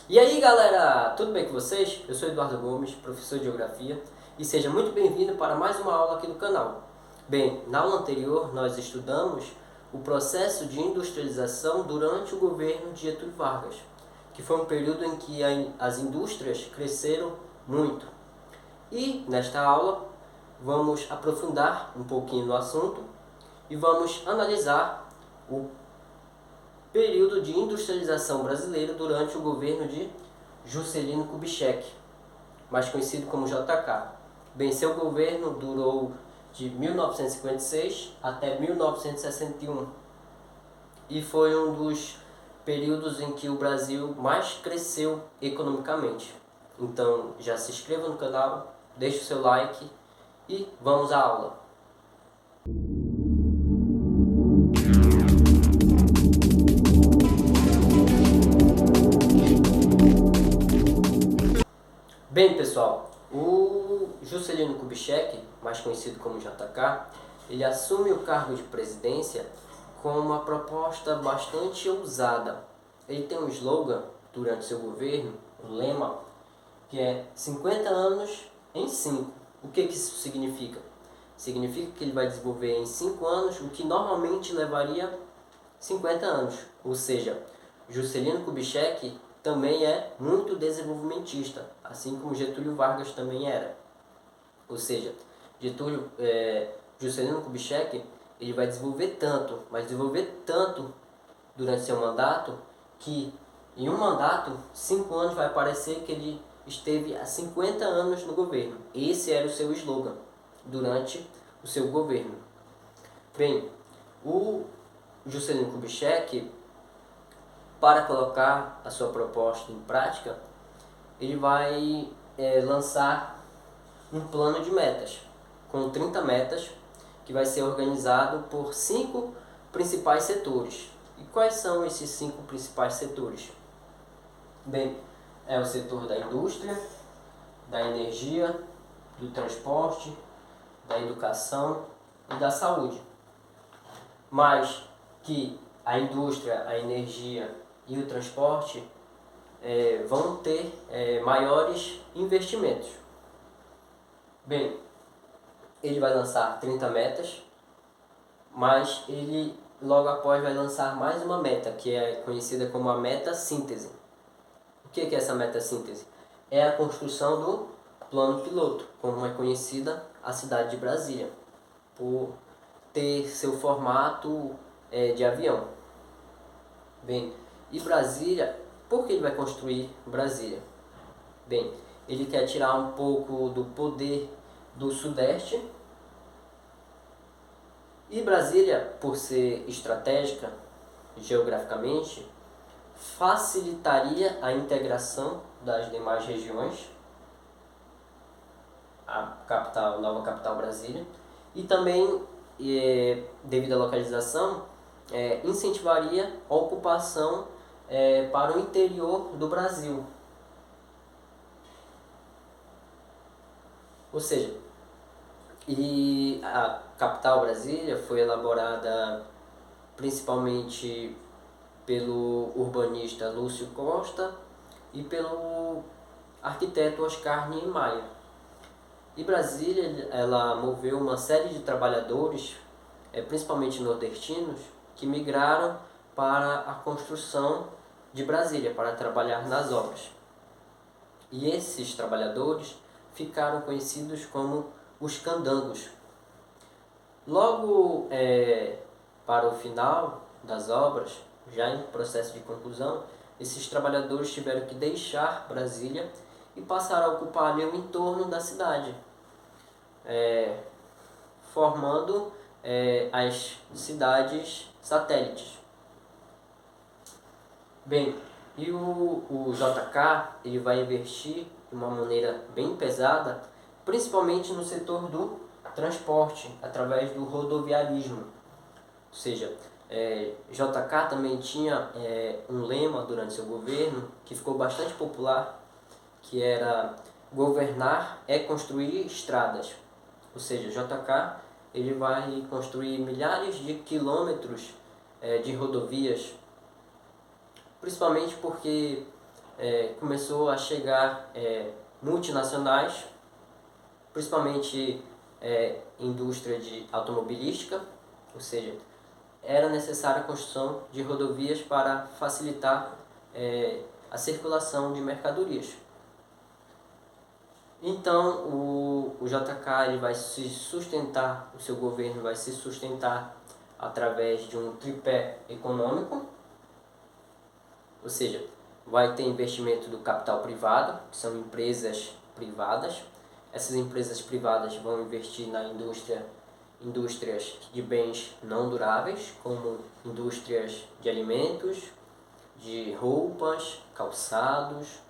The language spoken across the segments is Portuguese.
E aí galera, tudo bem com vocês? Eu sou Eduardo Gomes, professor de Geografia, e seja muito bem-vindo para mais uma aula aqui do canal. Bem, na aula anterior nós estudamos o processo de industrialização durante o governo de Getúlio Vargas, que foi um período em que as indústrias cresceram muito. E nesta aula vamos aprofundar um pouquinho no assunto e vamos analisar o período de industrialização brasileiro durante o governo de Juscelino Kubitschek, mais conhecido como JK. Bem, seu governo durou de 1956 até 1961 e foi um dos períodos em que o Brasil mais cresceu economicamente. Então já se inscreva no canal, deixe o seu like e vamos à aula. Bem, pessoal, o Juscelino Kubitschek, mais conhecido como JK, ele assume o cargo de presidência com uma proposta bastante ousada. Ele tem um slogan durante seu governo, um lema, que é 50 anos em 5. O que isso significa? Significa que ele vai desenvolver em 5 anos o que normalmente levaria 50 anos. Ou seja, Juscelino Kubitschek também é muito desenvolvimentista, assim como Getúlio Vargas também era. Ou seja, Juscelino Kubitschek ele vai desenvolver tanto, mas desenvolver tanto durante seu mandato, que em um mandato, 5 anos vai parecer que ele esteve há 50 anos no governo. Esse era o seu slogan durante o seu governo. Bem, o Juscelino Kubitschek, para colocar a sua proposta em prática, ele vai lançar um plano de metas, com 30 metas, que vai ser organizado por 5 principais setores. E quais são esses 5 principais setores? Bem, é o setor da indústria, da energia, do transporte, da educação e da saúde. Mas que a indústria, a energia e o transporte vão ter maiores investimentos. Bem, ele vai lançar 30 metas, mas ele logo após vai lançar mais uma meta, que é conhecida como a meta síntese. O que é essa meta síntese? É a construção do plano piloto, como é conhecida a cidade de Brasília, por ter seu formato de avião. Bem, e Brasília, por que ele vai construir Brasília? Bem, ele quer tirar um pouco do poder do Sudeste, e Brasília, por ser estratégica geograficamente, facilitaria a integração das demais regiões, a nova capital Brasília, e também, devido à localização, incentivaria a ocupação para o interior do Brasil. Ou seja, e a capital Brasília foi elaborada principalmente pelo urbanista Lúcio Costa e pelo arquiteto Oscar Niemeyer. E Brasília, ela moveu uma série de trabalhadores, principalmente nordestinos, que migraram para a construção de Brasília, para trabalhar nas obras. E esses trabalhadores ficaram conhecidos como os candangos. Logo para o final das obras, já em processo de conclusão, esses trabalhadores tiveram que deixar Brasília e passaram a ocupar ali o entorno da cidade, formando as cidades satélites. Bem, e o JK ele vai investir de uma maneira bem pesada, principalmente no setor do transporte, através do rodoviarismo. Ou seja, JK também tinha um lema durante seu governo que ficou bastante popular, que era governar é construir estradas. Ou seja, JK ele vai construir milhares de quilômetros de rodovias, principalmente porque começou a chegar multinacionais, principalmente indústria de automobilística, ou seja, era necessária a construção de rodovias para facilitar a circulação de mercadorias. Então o JK ele vai se sustentar, o seu governo vai se sustentar através de um tripé econômico, ou seja, vai ter investimento do capital privado, que são empresas privadas. Essas empresas privadas vão investir na indústrias de bens não duráveis, como indústrias de alimentos, de roupas, calçados.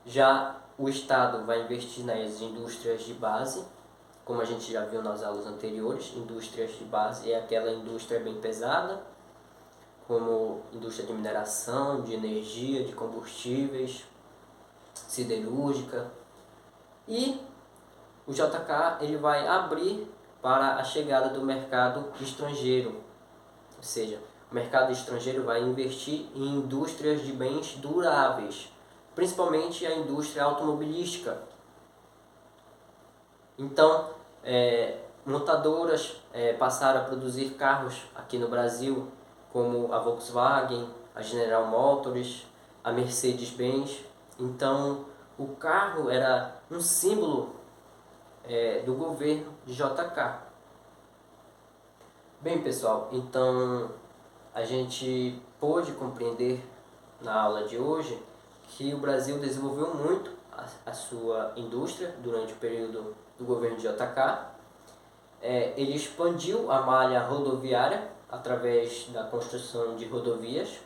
Já o Estado vai investir nas indústrias de base, como a gente já viu nas aulas anteriores. Indústrias de base é aquela indústria bem pesada, como indústria de mineração, de energia, de combustíveis, siderúrgica. E o JK ele vai abrir para a chegada do mercado estrangeiro, ou seja, o mercado estrangeiro vai investir em indústrias de bens duráveis, principalmente a indústria automobilística. Então, montadoras passaram a produzir carros aqui no Brasil, como a Volkswagen, a General Motors, a Mercedes-Benz. Então, o carro era um símbolo do governo de JK. Bem, pessoal, então a gente pôde compreender na aula de hoje que o Brasil desenvolveu muito a sua indústria durante o período do governo de JK. Ele expandiu a malha rodoviária através da construção de rodovias.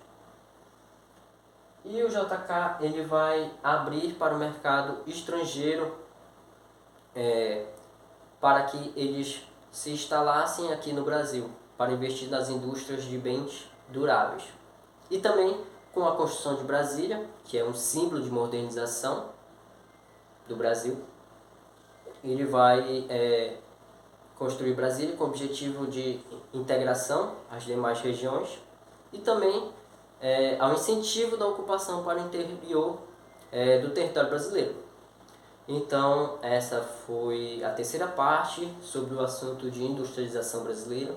E o JK ele vai abrir para o mercado estrangeiro para que eles se instalassem aqui no Brasil, para investir nas indústrias de bens duráveis. E também com a construção de Brasília, que é um símbolo de modernização do Brasil, ele vai construir Brasília com o objetivo de integração às demais regiões e também ao incentivo da ocupação para o interior do território brasileiro. Então, essa foi a terceira parte sobre o assunto de industrialização brasileira.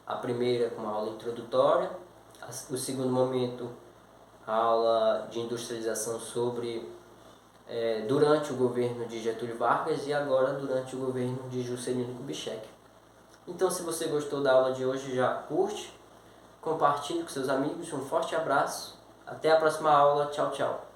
A primeira com uma aula introdutória, o segundo momento, a aula de industrialização sobre durante o governo de Getúlio Vargas e agora durante o governo de Juscelino Kubitschek. Então, se você gostou da aula de hoje, já curte, compartilhe com seus amigos. Um forte abraço, até a próxima aula, tchau, tchau.